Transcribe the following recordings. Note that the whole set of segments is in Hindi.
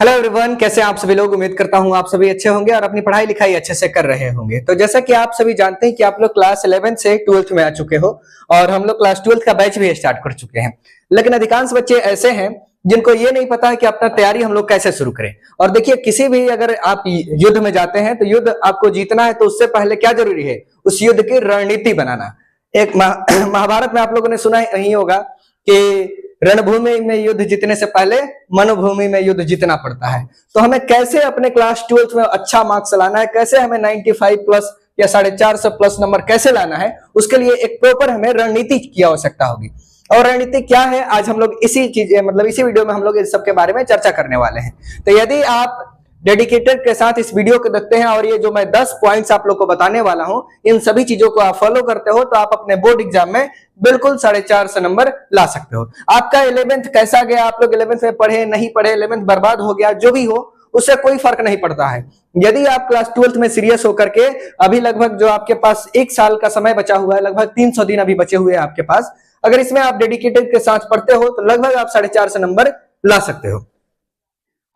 हेलो एवरीवन, कैसे हैं आप सभी लोग। उम्मीद करता हूं आप सभी अच्छे होंगे और अपनी पढ़ाई लिखाई अच्छे से कर रहे होंगे। तो जैसा कि आप सभी जानते हैं कि आप लोग क्लास 11 से 12th में आ चुके हो और हम लोग क्लास 12th का बैच भी स्टार्ट कर चुके हैं। लेकिन अधिकांश बच्चे ऐसे हैं जिनको ये नहीं पता है कि अपना तैयारी हम लोग कैसे शुरू करें। और देखिए, किसी भी अगर आप युद्ध में जाते हैं तो युद्ध आपको जीतना है तो उससे पहले क्या जरूरी है, उस युद्ध की रणनीति बनाना। एक महाभारत में आप लोगों ने सुना ही होगा कि रणभूमि में युद्ध जीतने से पहले मनोभूमि में युद्ध जीतना पड़ता है। तो हमें कैसे अपने क्लास 12th में अच्छा मार्क्स लाना है, कैसे हमें 95 प्लस या 450 प्लस नंबर कैसे लाना है, उसके लिए एक प्रॉपर हमें रणनीति की आवश्यकता होगी। और रणनीति क्या है, आज हम लोग इसी वीडियो में हम लोग इस सब के बारे में चर्चा करने वाले हैं। तो यदि आप डेडिकेटेड के साथ इस वीडियो को देखते हैं और ये जो मैं 10 पॉइंट्स आप लोग को बताने वाला हूं, इन सभी चीजों को आप फॉलो करते हो तो आप अपने बोर्ड एग्जाम में बिल्कुल 450 नंबर ला सकते हो। आपका 11th कैसा गया, आप लोग 11th में पढ़े नहीं पढ़े, 11th बर्बाद हो गया, जो भी हो उससे कोई फर्क नहीं पड़ता है। यदि आप क्लास 12th में सीरियस होकर के अभी लगभग जो आपके पास 1 साल का समय बचा हुआ है, लगभग 300 दिन अभी बचे हुए हैं आपके पास, अगर इसमें आप डेडिकेटेड के साथ पढ़ते हो तो लगभग आप 450 नंबर ला सकते हो।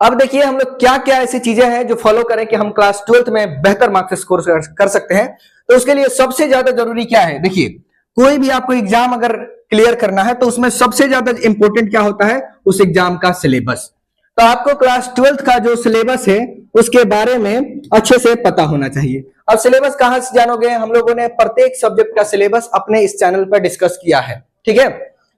अब देखिए, हम लोग क्या क्या ऐसी चीजें हैं जो फॉलो करें कि हम क्लास 12th में बेहतर मार्क्स स्कोर कर सकते हैं। तो उसके लिए सबसे ज्यादा जरूरी क्या है, देखिए, कोई भी आपको एग्जाम अगर क्लियर करना है तो उसमें सबसे ज्यादा इंपॉर्टेंट क्या होता है, उस एग्जाम का सिलेबस। तो आपको क्लास 12th का जो सिलेबस है उसके बारे में अच्छे से पता होना चाहिए। अब सिलेबस कहां से जानोगे, हम लोगों ने प्रत्येक सब्जेक्ट का सिलेबस अपने इस चैनल पर डिस्कस किया है, ठीक है।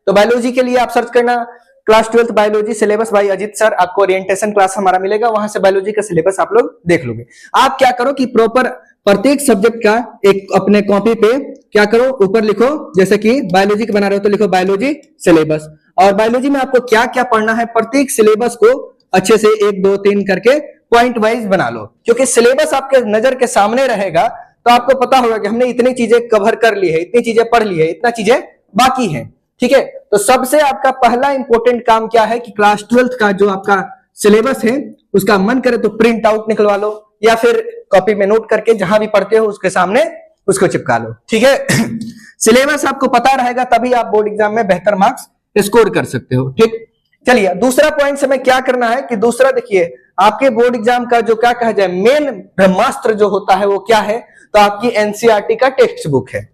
तो बायोलॉजी के लिए आप सर्च करना class 12th biology syllabus by Ajit sir, आपको ओरिएंटेशन क्लास हमारा मिलेगा, वहां से बायोलॉजी का सिलेबस आप लोग देख लोगे। आप क्या करो कि प्रॉपर प्रत्येक सब्जेक्ट का एक अपने कॉपी पे क्या करो, ऊपर लिखो, जैसे कि बायोलॉजी का बना रहे हो तो लिखो बायोलॉजी सिलेबस। और बायोलॉजी में आपको क्या क्या पढ़ना है, प्रत्येक सिलेबस को अच्छे से 1 2 3 करके पॉइंट वाइज बना लो, क्योंकि सिलेबस आपके नजर के सामने रहेगा तो आपको पता होगा कि हमने इतनी चीजें कवर कर ली है, इतनी चीजें पढ़ ली है, इतना चीजें बाकी है, ठीक है। तो सबसे आपका पहला इंपॉर्टेंट काम क्या है कि क्लास 12th का जो आपका सिलेबस है उसका मन करे तो प्रिंट आउट निकलवा लो या फिर कॉपी में नोट करके जहां भी पढ़ते हो उसके सामने उसको चिपका लो, ठीक है। सिलेबस आपको पता रहेगा तभी आप बोर्ड एग्जाम में बेहतर मार्क्स स्कोर कर सकते हो, ठीक। चलिए, दूसरा पॉइंट से हमें क्या करना है कि दूसरा देखिए, आपके बोर्ड एग्जाम का जो क्या कहा जाए मेन ब्रह्मास्त्र जो होता है वो क्या है, तो आपकी एनसीईआरटी का टेक्स्ट बुक है।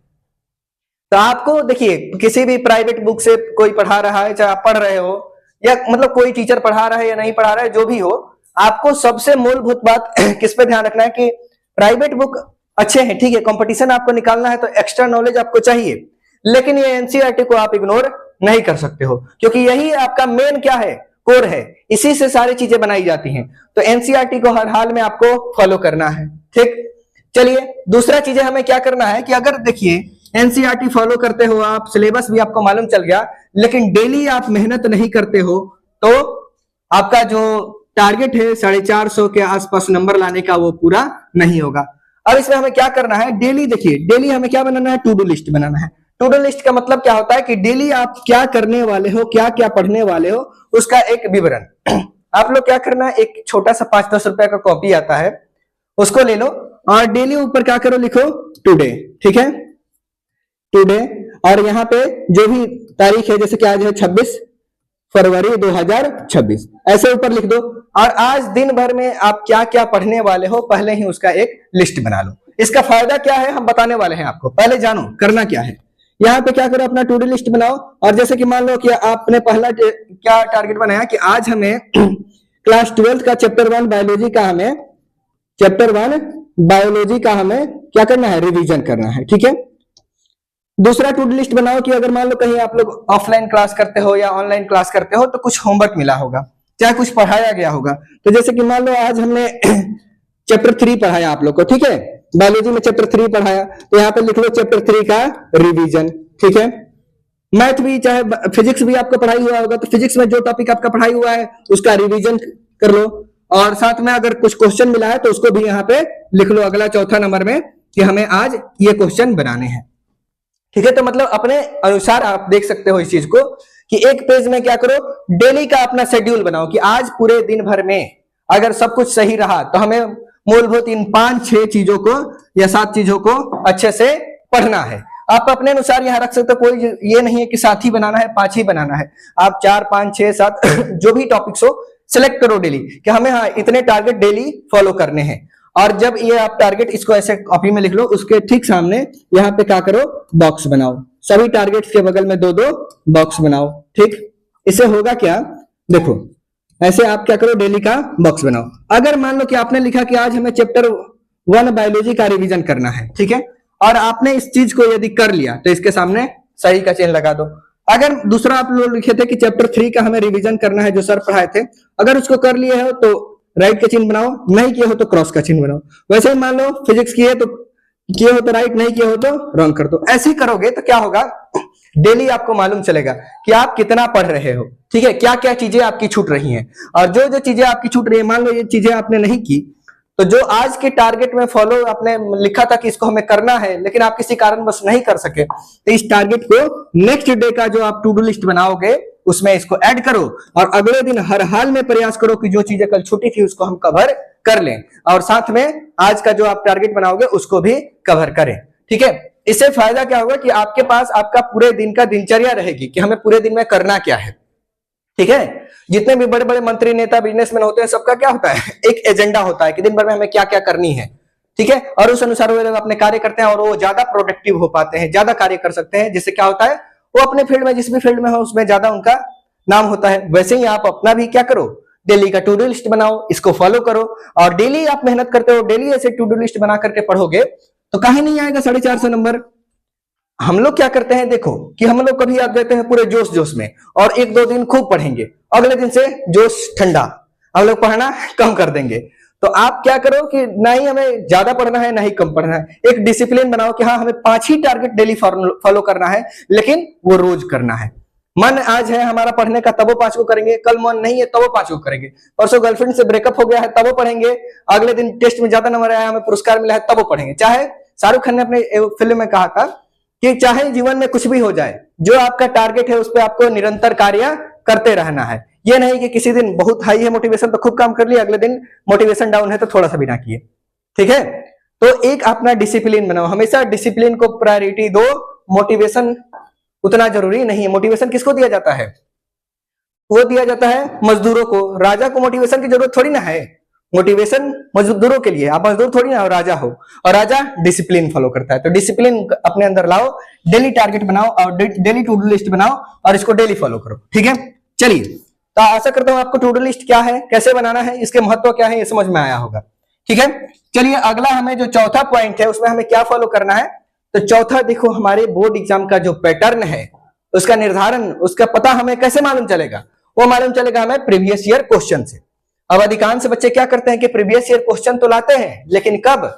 तो आपको देखिए, किसी भी प्राइवेट बुक से कोई पढ़ा रहा है, चाहे आप पढ़ रहे हो या कोई टीचर पढ़ा रहा है या नहीं पढ़ा रहा है, जो भी हो, आपको सबसे मूलभूत बात किस पे ध्यान रखना है कि प्राइवेट बुक अच्छे हैं, ठीक है, कंपटीशन आपको निकालना है तो एक्स्ट्रा नॉलेज आपको चाहिए, लेकिन ये एनसीईआरटी को आप इग्नोर नहीं कर सकते हो, क्योंकि यही आपका मेन क्या है, कोर है, इसी से सारी चीजें बनाई जाती हैं। तो एनसीईआरटी को हर हाल में आपको फॉलो करना है, ठीक। चलिए, दूसरा चीजें हमें क्या करना है कि अगर देखिए एनसीईआरटी फॉलो करते हो आप, सिलेबस भी आपको मालूम चल गया, लेकिन डेली आप मेहनत नहीं करते हो तो आपका जो टारगेट है 450 के आसपास नंबर लाने का वो पूरा नहीं होगा। अब इसमें हमें क्या करना है, डेली देखिए, डेली हमें क्या बनाना है, टू डू लिस्ट बनाना है। टू डू लिस्ट का मतलब क्या होता है कि डेली आप क्या करने वाले हो, क्या क्या पढ़ने वाले हो, उसका एक विवरण। आप लोग क्या करना है, एक छोटा सा 5-10 रुपए का कॉपी आता है, उसको ले लो और डेली ऊपर क्या करो, लिखो टुडे, ठीक है, टुडे। और यहाँ पे जो भी तारीख है, जैसे कि आज है 26 फरवरी 2026, ऐसे ऊपर लिख दो। और आज दिन भर में आप क्या क्या पढ़ने वाले हो पहले ही उसका एक लिस्ट बना लो। इसका फायदा क्या है हम बताने वाले हैं आपको, पहले जानो करना क्या है। यहाँ पे क्या करो, अपना टू डू लिस्ट बनाओ। और जैसे कि मान लो कि आपने पहला क्या टारगेट बनाया कि आज हमें क्लास 12th का चैप्टर 1 बायोलॉजी का हमें क्या करना है, रिवीजन करना है, ठीक है। दूसरा टू डू लिस्ट बनाओ कि अगर मान लो कहीं आप लोग ऑफलाइन क्लास करते हो या ऑनलाइन क्लास करते हो तो कुछ होमवर्क मिला होगा, चाहे कुछ पढ़ाया गया होगा। तो जैसे कि मान लो आज हमने चैप्टर 3 पढ़ाया आप लोग को, ठीक है, बायोलॉजी में चैप्टर 3 पढ़ाया, तो यहाँ पे लिख लो चैप्टर 3 का रिवीजन, ठीक है। मैथ भी चाहे फिजिक्स भी आपको पढ़ाई हुआ होगा तो फिजिक्स में जो टॉपिक आपका पढ़ाई हुआ है उसका रिवीजन कर लो। और साथ में अगर कुछ क्वेश्चन मिला है तो उसको भी यहाँ पे लिख लो अगला चौथा नंबर में कि हमें आज ये क्वेश्चन बनाने हैं, ठीक है। तो मतलब अपने अनुसार आप देख सकते हो इस चीज को कि एक पेज में क्या करो, डेली का अपना शेड्यूल बनाओ कि आज पूरे दिन भर में अगर सब कुछ सही रहा तो हमें मूलभूत इन 5-6 चीजों को या 7 चीजों को अच्छे से पढ़ना है। आप अपने अनुसार यहां रख सकते हो, कोई ये नहीं है कि 7 ही बनाना है, 5 ही बनाना है, आप 4 5 6 7 जो भी टॉपिक्स हो सिलेक्ट करो डेली कि हमें हाँ इतने टारगेट डेली फॉलो करने हैं। और जब ये आप टारगेट इसको ऐसे कॉपी में लिख लो, उसके ठीक सामने यहाँ पे क्या करो, बॉक्स बनाओ, सभी टारगेट्स के बगल में दो दो बॉक्स बनाओ। ठीक, इससे होगा क्या, देखो ऐसे आप क्या करो, डेली का बॉक्स बनाओ। अगर मान लो कि आपने लिखा कि आज हमें चैप्टर 1 बायोलॉजी का रिवीजन करना है, ठीक है, और आपने इस चीज को यदि कर लिया तो इसके सामने सही का चिन्ह लगा दो। अगर दूसरा आप लोग लिखे थे कि चैप्टर 3 का हमें रिवीजन करना है जो सर पढ़ाए थे, अगर उसको कर लिए हो तो राइट का चिन्ह बनाओ, नहीं किए हो तो क्रॉस का चिन्ह बनाओ। वैसे ही मान लो फिजिक्स किए हो तो राइट, नहीं किए हो तो रॉन्ग कर दो। ऐसे ही करोगे तो क्या होगा, डेली आपको मालूम चलेगा कि आप कितना पढ़ रहे हो। ठीक है, क्या क्या चीजें आपकी छूट रही हैं, और जो जो चीजें आपकी छूट रही है, मान लो ये चीजें आपने नहीं की तो जो आज के टारगेट में फॉलो आपने लिखा था कि इसको हमें करना है, लेकिन आप किसी कारणवश नहीं कर सके, तो इस टारगेट को नेक्स्ट डे का जो आप टू डू लिस्ट बनाओगे उसमें इसको ऐड करो, और अगले दिन हर हाल में प्रयास करो कि जो चीजें कल छूटी थी उसको हम कवर कर लें, और साथ में आज का जो आप टारगेट बनाओगे उसको भी कवर करें। ठीक है, इससे फायदा क्या होगा कि आपके पास आपका पूरे दिन का दिनचर्या रहेगी कि हमें पूरे दिन में करना क्या है। ठीक है, जितने भी बड़े बड़े मंत्री, नेता, बिजनेसमैन होते हैं, सबका क्या होता है, एक एजेंडा होता है कि दिन भर में हमें क्या क्या करनी है। ठीक है, और उस अनुसार वो लोग अपने कार्य करते हैं और वो ज्यादा प्रोडक्टिव हो पाते हैं, ज्यादा कार्य कर सकते हैं, जिससे क्या होता है वो अपने फील्ड में, जिस भी फील्ड में हो उसमें ज्यादा उनका नाम होता है। वैसे ही आप अपना भी क्या करो, डेली का टू डू लिस्ट बनाओ, इसको फॉलो करो, और डेली आप मेहनत करते हो, डेली ऐसे टू डू लिस्ट बना करके पढ़ोगे तो कहीं नहीं आएगा 450 नंबर। हम लोग क्या करते हैं, देखो कि हम लोग कभी आप देते हैं पूरे जोश जोश में, और एक दो दिन खूब पढ़ेंगे, अगले दिन से जोश ठंडा, हम लोग पढ़ना कम कर देंगे। तो आप क्या करो कि ना ही हमें ज्यादा पढ़ना है ना ही कम पढ़ना है, एक डिसिप्लिन बनाओ कि हाँ हमें 5 ही टारगेट डेली फॉलो करना है, लेकिन वो रोज करना है। मन आज है हमारा पढ़ने का तब वो 5 को करेंगे, कल मन नहीं है तब वो 5 को करेंगे, परसों गर्लफ्रेंड से ब्रेकअप हो गया है तब वो पढ़ेंगे, अगले दिन टेस्ट में ज्यादा नंबर आया हमें पुरस्कार मिला है तब वो पढ़ेंगे। चाहे शाहरुख खान ने अपने फिल्म में कहा था कि चाहे जीवन में कुछ भी हो जाए, जो आपका टारगेट है उस पर आपको निरंतर कार्य करते रहना है। ये नहीं कि किसी दिन बहुत हाई है मोटिवेशन तो खूब काम कर लिया, अगले दिन मोटिवेशन डाउन है तो थोड़ा सा भी ना किए। ठीक है, तो एक अपना डिसिप्लिन बनाओ, हमेशा डिसिप्लिन को प्रायोरिटी दो, मोटिवेशन उतना जरूरी नहीं है। मोटिवेशन किसको दिया जाता है, वो दिया जाता है मजदूरों को, राजा को मोटिवेशन की जरूरत थोड़ी ना है, मोटिवेशन मजदूरों के लिए, आप मजदूर थोड़ी ना हो, राजा हो, और राजा डिसिप्लिन फॉलो करता है। तो डिसिप्लिन अपने अंदर लाओ, डेली टारगेट बनाओ और डेली टू डू लिस्ट बनाओ और इसको डेली फॉलो करो। ठीक है, चलिए, तो आशा करता हूं आपको टू डू लिस्ट क्या है, कैसे बनाना है, इसके महत्व क्या है, ये समझ में आया होगा। ठीक है, चलिए अगला हमें जो चौथा पॉइंट है उसमें हमें क्या फॉलो करना है। तो चौथा देखो, हमारे बोर्ड एग्जाम का जो पैटर्न है उसका निर्धारण, उसका पता हमें कैसे मालूम चलेगा, वो मालूम चलेगा हमें प्रीवियस ईयर क्वेश्चन से। अब अधिकांश बच्चे क्या करते हैं कि प्रीवियस ईयर क्वेश्चन तो लाते हैं, लेकिन कब,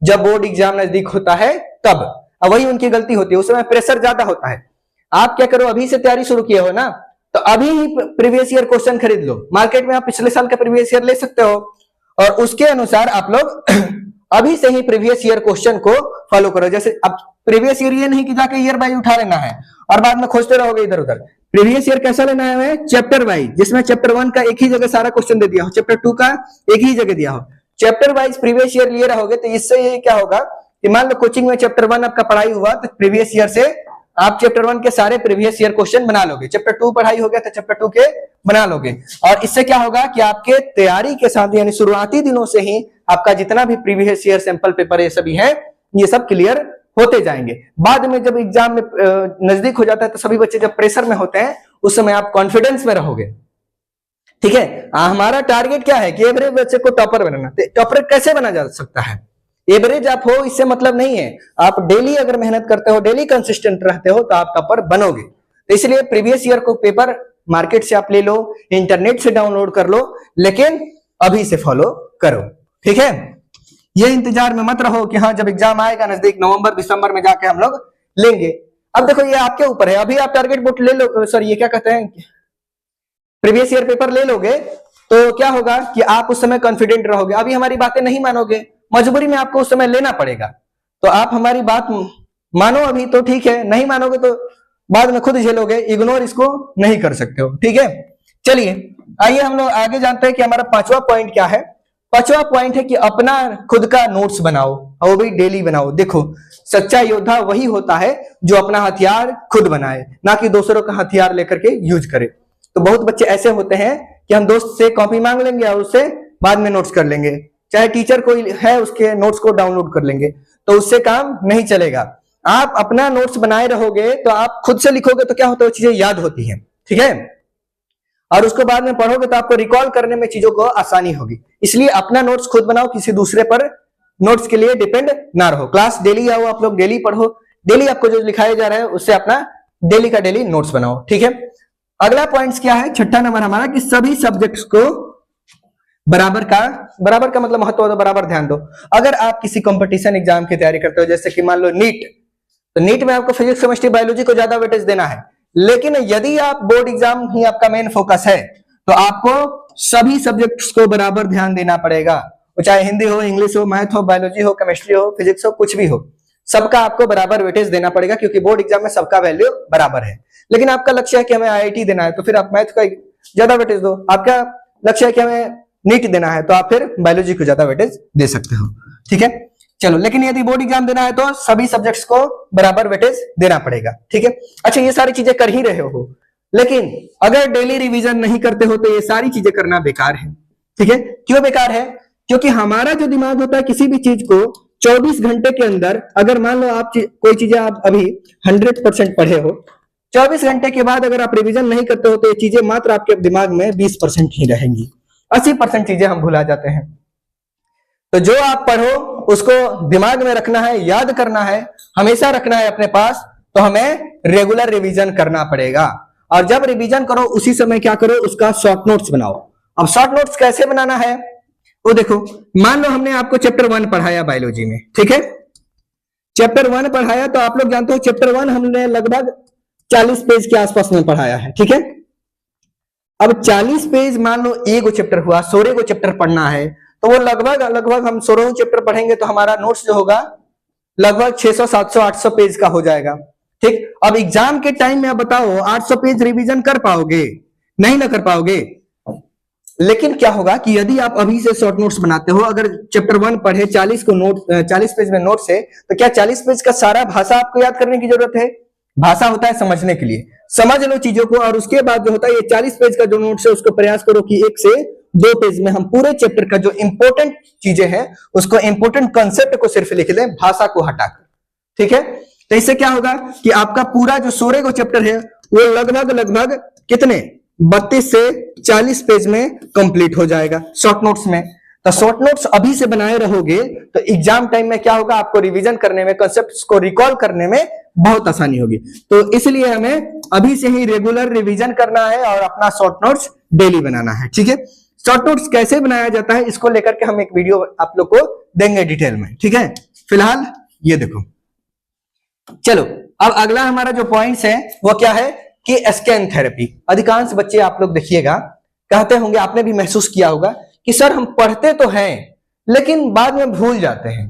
जब बोर्ड एग्जाम नजदीक होता है तब। अब वही उनकी गलती होती है, उस समय प्रेशर ज्यादा होता है। आप क्या करो, अभी से तैयारी शुरू किए हो ना, तो अभी ही प्रीवियस ईयर क्वेश्चन खरीद लो, मार्केट में आप पिछले साल का प्रीवियस ईयर ले सकते हो, और उसके अनुसार आप लोग अभी से ही प्रीवियस ईयर क्वेश्चन को फॉलो करो। जैसे अब प्रीवियस ईयर ये नहीं कि जाके ईयर बाई उठा लेना है और बाद में खोजते रहोगे इधर उधर। प्रीवियस ईयर कैसा लेना है हमें, चैप्टर वाइज, जिसमें चैप्टर 1 का एक ही जगह सारा क्वेश्चन दे दिया हो, चैप्टर 2 का एक ही जगह दिया हो, चैप्टर वाइज प्रीवियस ईयर लिए रहोगे तो इससे ये क्या होगा कि मान लो कोचिंग में चैप्टर 1 आपका पढ़ाई हुआ तो प्रीवियस ईयर से आप चैप्टर 1 के सारे प्रीवियस ईयर क्वेश्चन बना लोगे, चैप्टर 2 पढ़ाई हो गया तो चैप्टर 2 के बना लोगे, और इससे क्या होगा कि आपके तैयारी के साथ यानी शुरुआती दिनों से ही आपका जितना भी प्रीवियस ईयर सैंपल पेपर ये सभी है ये सब क्लियर होते जाएंगे। बाद में जब एग्जाम में नजदीक हो जाता है तो सभी बच्चे जब प्रेशर में होते हैं उस समय आप कॉन्फिडेंस में रहोगे। ठीक है, हमारा टारगेट क्या है कि एवरेज बच्चे को टॉपर बनाना। टॉपर कैसे बना जा सकता है, एवरेज आप हो इससे मतलब नहीं है, आप डेली अगर मेहनत करते हो, डेली कंसिस्टेंट रहते हो तो आप टॉपर बनोगे। तो इसलिए प्रीवियस ईयर को पेपर मार्केट से आप ले लो, इंटरनेट से डाउनलोड कर लो, लेकिन अभी से फॉलो करो। ठीक है, ये इंतजार में मत रहो कि हाँ जब एग्जाम आएगा नजदीक नवंबर दिसंबर में जाके हम लोग लेंगे। अब देखो ये आपके ऊपर है, अभी आप टारगेट बुक ले लो, सॉरी ये क्या कहते हैं, प्रीवियस ईयर पेपर ले लोगे तो क्या होगा कि आप उस समय कॉन्फिडेंट रहोगे। अभी हमारी बातें नहीं मानोगे, मजबूरी में आपको उस समय लेना पड़ेगा, तो आप हमारी बात मानो अभी तो ठीक है, नहीं मानोगे तो बाद में खुद झेलोगे, इग्नोर इसको नहीं कर सकते हो। ठीक है, चलिए आइए हम लोग आगे जानते हैं कि हमारा 5वां पॉइंट क्या है। 5वां पॉइंट है कि अपना खुद का नोट्स बनाओ और वो भी डेली बनाओ। देखो सच्चा योद्धा वही होता है जो अपना हथियार खुद बनाए, ना कि दूसरों का हथियार लेकर के यूज करे। तो बहुत बच्चे ऐसे होते हैं कि हम दोस्त से कॉपी मांग लेंगे और उससे बाद में नोट्स कर लेंगे, चाहे टीचर कोई है उसके नोट्स को डाउनलोड कर लेंगे, तो उससे काम नहीं चलेगा। आप अपना नोट्स बनाए रहोगे तो आप खुद से लिखोगे तो क्या होता है, वो चीजें याद होती हैं, ठीक है, और उसको बाद में पढ़ोगे तो आपको रिकॉल करने में चीजों को आसानी होगी। इसलिए अपना नोट्स खुद बनाओ, किसी दूसरे पर नोट्स के लिए डिपेंड ना रहो। क्लास डेली आओ, आप लोग डेली पढ़ो, डेली आपको जो लिखाया जा रहा है उससे अपना डेली का डेली नोट्स बनाओ, ठीक है। अगला पॉइंट क्या है, छठा नंबर हमारा, कि सभी सब्जेक्ट्स को बराबर का मतलब महत्व दो, बराबर ध्यान दो। अगर आप किसी कंपटीशन एग्जाम की तैयारी करते हो, जैसे कि मान लो नीट, तो नीट में आपको फिजिक्स केमिस्ट्री बायोलॉजी को ज्यादा वेटेज देना है, लेकिन यदि आप बोर्ड एग्जाम ही आपका मेन फोकस है तो आपको सभी सब्जेक्ट्स को बराबर ध्यान देना पड़ेगा, चाहे हिंदी हो, इंग्लिश हो, मैथ हो, बायोलॉजी हो, केमिस्ट्री हो, फिजिक्स हो, कुछ भी हो, सबका आपको बराबर वेटेज देना पड़ेगा, क्योंकि बोर्ड एग्जाम में सबका वैल्यू बराबर है। लेकिन आपका लक्ष्य है कि हमें आईआईटी देना है तो फिर आप मैथ का ज्यादा वेटेज दो, आपका लक्ष्य है कि हमें नीट देना है तो आप फिर बायोलॉजी को ज्यादा वेटेज दे सकते हो, ठीक है। चलो, लेकिन यदि बोर्ड एग्जाम देना है तो सभी सब्जेक्ट्स को बराबर वेटेज देना पड़ेगा, ठीक है। अच्छा, ये सारी चीजें कर ही रहे हो, लेकिन अगर डेली रिवीजन नहीं करते हो तो ये सारी चीजें करना बेकार है, ठीक है। क्यों बेकार है? क्योंकि हमारा जो दिमाग होता है किसी भी चीज को 24 घंटे के अंदर, अगर मान लो आप कोई चीजें आप अभी 100% पढ़े हो, 24 घंटे के बाद अगर आप रिवीजन नहीं करते हो तो ये चीजें मात्र आपके दिमाग में 20% ही रहेंगी, 80% चीजें हम भुला जाते हैं। तो जो आप पढ़ो उसको दिमाग में रखना है, याद करना है, हमेशा रखना है अपने पास, तो हमें रेगुलर रिवीजन करना पड़ेगा। और जब रिवीजन करो उसी समय क्या करो, उसका शॉर्ट नोट्स बनाओ। अब शॉर्ट नोट्स कैसे बनाना है वो देखो, मान लो हमने आपको चैप्टर 1 पढ़ाया बायोलॉजी में, ठीक है, चैप्टर 1 पढ़ाया, तो आप लोग जानते हो चैप्टर 1 हमने लगभग 40 पेज के आसपास में पढ़ाया है, ठीक है। अब 40 पेज मान लो एक चैप्टर हुआ, 16 को चैप्टर पढ़ना है, तो वो लगभग हम 16 चैप्टर पढ़ेंगे तो हमारा नोट्स जो होगा लगभग 600, 700, 800 पेज का हो जाएगा, ठीक। अब एग्जाम के टाइम में आप बताओ 800 पेज रिवीजन कर पाओगे? नहीं ना कर पाओगे। लेकिन क्या होगा कि यदि आप अभी से शॉर्ट नोट्स बनाते हो, अगर चैप्टर 1 पढ़े 40 पेज में नोट्स है, तो क्या 40 पेज का सारा भाषा आपको याद करने की जरूरत है? भाषा होता है समझने के लिए, समझ लो चीजों को, और उसके बाद जो होता है ये 40 पेज का जो नोट्स है उसको प्रयास करो कि 1 से 2 पेज में हम पूरे चैप्टर का जो इंपॉर्टेंट चीजें हैं उसको, इंपॉर्टेंट कंसेप्ट को सिर्फ लिख दें, भाषा को हटाकर, ठीक है। तो इससे क्या होगा कि आपका पूरा जो 16 को चैप्टर है वो लगभग कितने 32 से 40 पेज में कंप्लीट हो जाएगा शॉर्ट नोट्स में। तो शॉर्ट नोट्स अभी से बनाए रहोगे तो एग्जाम टाइम में क्या होगा, आपको रिवीजन करने में, कंसेप्ट्स को रिकॉल करने में बहुत आसानी होगी। तो इसलिए हमें अभी से ही रेगुलर रिवीजन करना है और अपना शॉर्ट नोट्स डेली बनाना है, ठीक है। शॉर्ट नोट्स कैसे बनाया जाता है इसको लेकर के हम एक वीडियो आप लोग को देंगे डिटेल में, ठीक है। फिलहाल ये देखो, चलो अब अगला हमारा जो पॉइंट्स है वो क्या है कि स्कैन थेरेपी। अधिकांश बच्चे आप लोग देखिएगा कहते होंगे, आपने भी महसूस किया होगा कि सर हम पढ़ते तो हैं लेकिन बाद में भूल जाते हैं,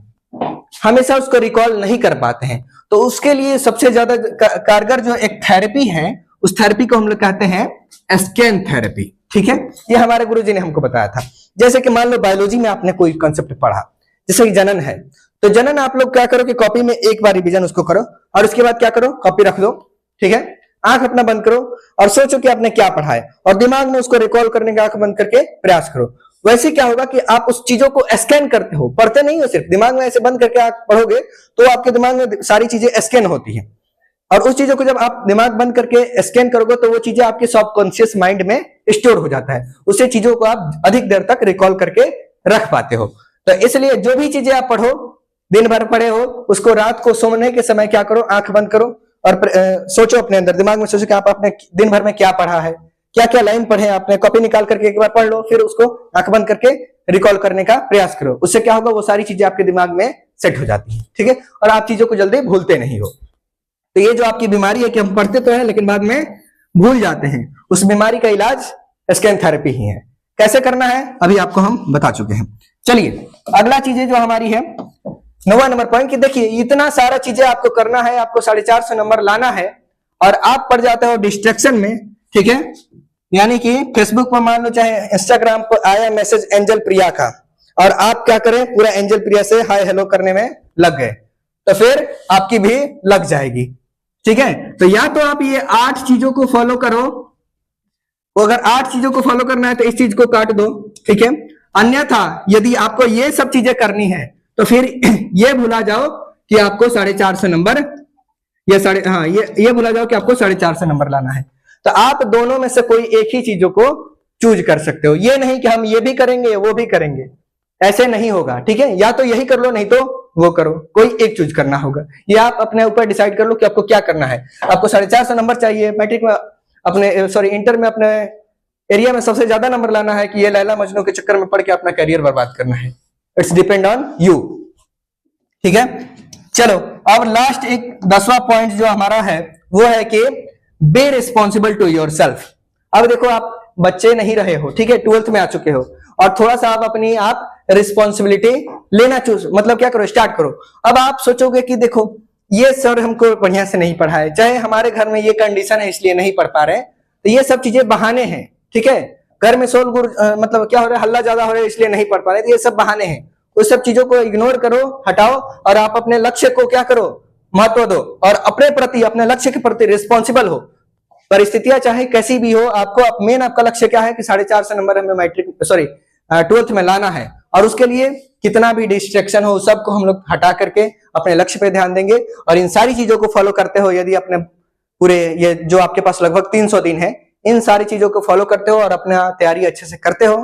हमेशा उसको रिकॉल नहीं कर पाते हैं। तो उसके लिए सबसे ज्यादा कारगर जो एक थेरेपी है, उस थेरेपी को हम लोग कहते हैं स्कैन थेरेपी, ठीक है। ये हमारे गुरुजी ने हमको बताया था। जैसे कि मान लो बायोलॉजी में आपने कोई कंसेप्ट पढ़ा, जैसे कि जनन है, तो जनन आप लोग क्या करो कि कॉपी में एक बार रिवीजन उसको करो और उसके बाद क्या करो, कॉपी रख दो, ठीक है, आंख अपना बंद करो और सोचो कि आपने क्या पढ़ा है और दिमाग में उसको रिकॉल करने का आंख बंद करके प्रयास करो। वैसे क्या होगा कि आप उस चीजों को स्कैन करते हो, पढ़ते नहीं हो, सिर्फ दिमाग में ऐसे बंद करके आंख पढ़ोगे तो आपके दिमाग में सारी चीजें स्कैन होती हैं, और उस चीजों को जब आप दिमाग बंद करके स्कैन करोगे तो वो चीजें आपके सबकॉन्शियस माइंड में स्टोर हो जाता है, उससे चीजों को आप अधिक देर तक रिकॉल करके रख पाते हो। तो इसलिए जो भी चीजें आप पढ़ो, दिन भर पढ़े हो, उसको रात को सोने के समय क्या करो, आंख बंद करो और सोचो अपने अंदर, दिमाग में सोचो कि आप अपने दिन भर में क्या पढ़ा है, क्या क्या लाइन पढ़े आपने, कॉपी निकाल करके एक बार पढ़ लो, फिर उसको आंख बंद करके रिकॉल करने का प्रयास करो। उससे क्या होगा, वो सारी चीजें आपके दिमाग में सेट हो जाती हैं, ठीक है, और आप चीजों को जल्दी भूलते नहीं हो। तो ये जो आपकी बीमारी है कि हम पढ़ते तो हैं लेकिन बाद में भूल जाते हैं, उस बीमारी का इलाज स्कैन थेरेपी ही है। कैसे करना है अभी आपको हम बता चुके हैं। चलिए अगला चीजें जो हमारी है 9वां नंबर पॉइंट, कि देखिए इतना सारा चीजें आपको करना है, आपको 450 नंबर लाना है और आप पड़ जाते हो डिस्ट्रैक्शन में, ठीक है। यानी कि फेसबुक पर मान लो, चाहे इंस्टाग्राम पर आया मैसेज एंजल प्रिया का, और आप क्या करें, पूरा एंजल प्रिया से हाय हेलो करने में लग गए, तो फिर आपकी भी लग जाएगी, ठीक है। तो या तो आप ये 8 चीजों को फॉलो करो, वो अगर 8 चीजों को फॉलो करना है तो इस चीज को काट दो, ठीक है। अन्यथा यदि आपको ये सब चीजें करनी है तो फिर ये भुला जाओ कि आपको 450 नंबर या ये भुला जाओ कि आपको 450 नंबर लाना है। तो आप दोनों में से कोई एक ही चीजों को चूज कर सकते हो, ये नहीं कि हम ये भी करेंगे वो भी करेंगे, ऐसे नहीं होगा, ठीक है। या तो यही कर लो नहीं तो वो करो, कोई एक चूज करना होगा। ये आप अपने ऊपर डिसाइड कर लो कि आपको क्या करना है। आपको 450 नंबर चाहिए, मैट्रिक में इंटर में अपने एरिया में सबसे ज्यादा नंबर लाना है, कि ये लैला मजनू के चक्कर में पड़ के अपना करियर बर्बाद करना है। इट्स डिपेंड ऑन यू, ठीक है। चलो अब लास्ट एक 10वां पॉइंट जो हमारा है वो है कि be responsible to yourself. अब देखो आप बच्चे नहीं रहे हो, ठीक है, 12th में आ चुके हो, और थोड़ा सा आप अपनी रिस्पॉन्सिबिलिटी लेना मतलब क्या करो, स्टार्ट करो। अब आप सोचोगे कि देखो ये सर हमको बढ़िया से नहीं पढ़ाए, चाहे हमारे घर में ये कंडीशन है इसलिए नहीं पढ़ पा रहे, तो ये सब चीजें बहाने हैं, ठीक है। घर में शोर गुर मतलब क्या हो रहा है, हल्ला ज्यादा हो रहा है इसलिए नहीं पढ़ पा रहे, तो ये सब बहाने हैं। उस सब चीजों को इग्नोर करो, हटाओ, और आप अपने लक्ष्य को क्या करो, महत्व दो, और अपने प्रति, अपने लक्ष्य के प्रति रिस्पॉन्सिबल हो। परिस्थितियां चाहे कैसी भी हो, आपको मेन आपका लक्ष्य क्या है कि 450 नंबर हमें 12th में लाना है, और उसके लिए कितना भी डिस्ट्रैक्शन हो सबको हम लोग हटा करके अपने लक्ष्य पे ध्यान देंगे। और इन सारी चीजों को फॉलो करते हो, यदि अपने पूरे ये जो आपके पास लगभग 300 दिन है, इन सारी चीजों को फॉलो करते हो और अपना तैयारी अच्छे से करते हो,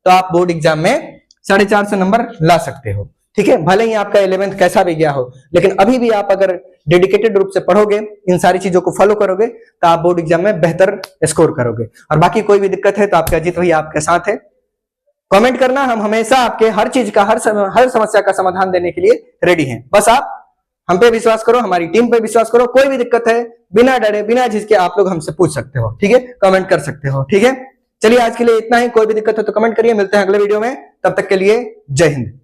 तो आप बोर्ड एग्जाम में 450 नंबर ला सकते हो, ठीक है। भले ही आपका 11th कैसा भी गया हो, लेकिन अभी भी आप अगर डेडिकेटेड रूप से पढ़ोगे, इन सारी चीजों को फॉलो करोगे, तो आप बोर्ड एग्जाम में बेहतर स्कोर करोगे। और बाकी कोई भी दिक्कत है तो आपके अजीत भैया आपके साथ है, कमेंट करना, हम हमेशा आपके हर चीज का, हर समस्या का समाधान देने के लिए रेडी हैं। बस आप हम पे विश्वास करो, हमारी टीम पे विश्वास करो, कोई भी दिक्कत है बिना डरे बिना झिझके आप लोग हमसे पूछ सकते हो, ठीक है, कमेंट कर सकते हो, ठीक है। चलिए आज के लिए इतना ही, कोई भी दिक्कत हो तो कमेंट करिए, मिलते हैं अगले वीडियो में, तब तक के लिए जय हिंद।